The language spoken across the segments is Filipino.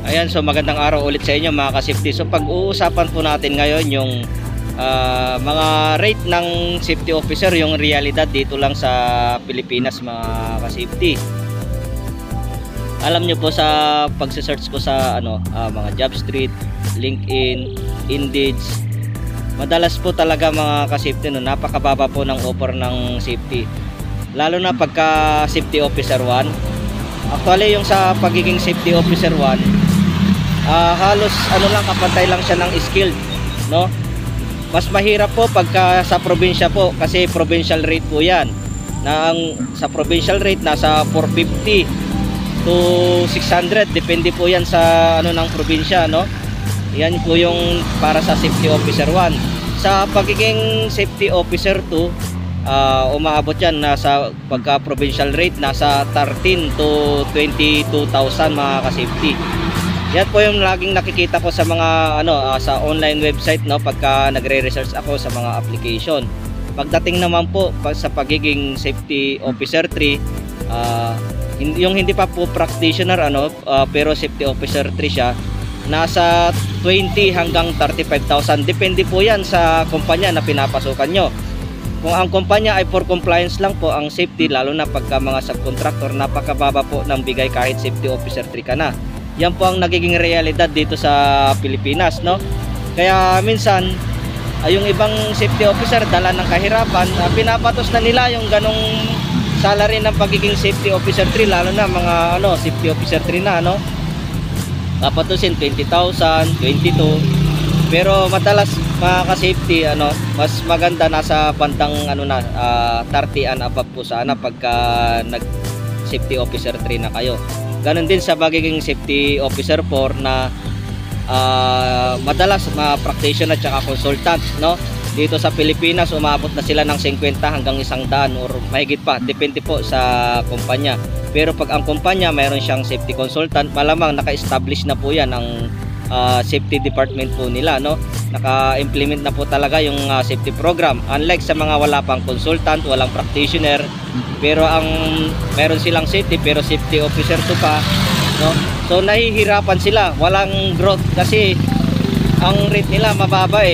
Ayan, so magandang araw ulit sa inyo mga ka-safety. So pag-uusapan po natin ngayon yung mga rate ng safety officer, yung realidad dito lang sa Pilipinas mga ka-safety. Alam nyo po sa pag-search ko sa mga Jobstreet, LinkedIn, Indeed, madalas po talaga mga ka-safety napakababa po ng offer ng safety. Lalo na pagka safety officer 1. Actually yung sa pagiging safety officer 1, halos lang kapantay lang siya ng skilled, no? Mas mahirap po pagka sa probinsya po kasi provincial rate po 'yan. Sa provincial rate nasa 450 to 600 depende po 'yan sa ng probinsya, no? Yan po yung para sa safety officer 1. Sa pagiging safety officer 2, umaabot yan nasa pagka provincial rate nasa 13 to 22,000 mga ka-safety. Yan po yung laging nakikita ko sa mga sa online website, no, pagka nagre-research ako sa mga application. Pagdating naman po sa pagiging safety officer 3, yung hindi pa po practitioner pero safety officer 3 siya, nasa 20 hanggang 35,000 depende po yan sa kumpanya na pinapasukan nyo. Kung ang kumpanya ay for compliance lang po ang safety, lalo na pagka mga subcontractor, napakababa po ng bigay kahit safety officer 3 ka na. Yan po ang nagiging realidad dito sa Pilipinas, no? Kaya minsan yung ibang safety officer dala ng kahirapan, pinapatos na nila yung ganong salary ng pagiging safety officer 3, lalo na mga safety officer 3 na papatusin 20,000, 22. Pero madalas mga ka-safety mas maganda nasa bandang 30 and above po sana pagka nag safety officer 3 na kayo. Ganon din sa pagiging safety officer 4 na madalas mga practitioner at saka consultant, no? Dito sa Pilipinas umabot na sila ng 50 hanggang 100 or mahigit pa, depende po sa kumpanya. Pero pag ang kumpanya mayroon siyang safety consultant, malamang naka-establish na po yan ang safety department po nila, no? Naka-implement na po talaga yung safety program. Unlike sa mga wala pang consultant, walang practitioner, pero meron silang safety pero safety officer to pa, no? So nahihirapan sila, walang growth kasi ang rate nila mababa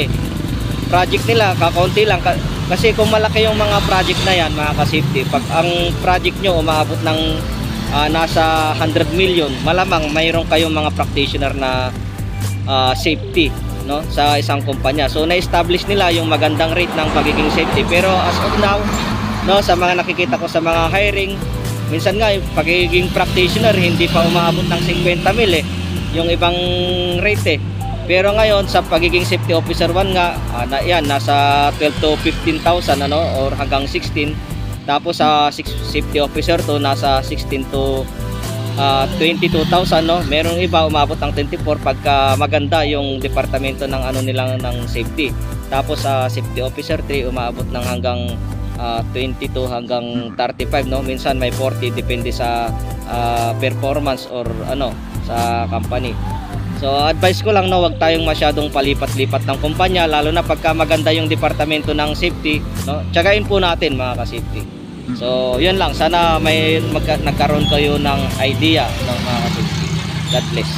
project nila kakaunti lang kasi kung malaki yung mga project na yan mga ka-safety, pag ang project nyo umaabot ng nasa 100 million, malamang mayroon kayong mga practitioner na safety, no, sa isang kumpanya. So na-establish nila yung magandang rate ng pagiging safety, pero as of now, no, sa mga nakikita ko sa mga hiring, minsan nga yung pagiging practitioner hindi pa umaabot ng 50 mil yung ibang rate pero ngayon sa pagiging safety officer 1 nga yan nasa 12 to 15,000 or hanggang 16. Tapos sa safety officer 2 nasa 16 to 22,000, no. Merong iba umabot ng 24 pagka maganda yung departamento ng nilang ng safety. Tapos sa safety officer 3 umaabot ng hanggang 22 hanggang 35, no. Minsan may 40 depende sa performance or sa company. So advice ko lang, no, wag tayong masyadong palipat-lipat ng kumpanya, lalo na pagka maganda yung departamento ng safety, no. Tsagain po natin mga ka-safety. So yun lang, sana may nagkaroon kayo ng idea ng mga ka-safety. God bless.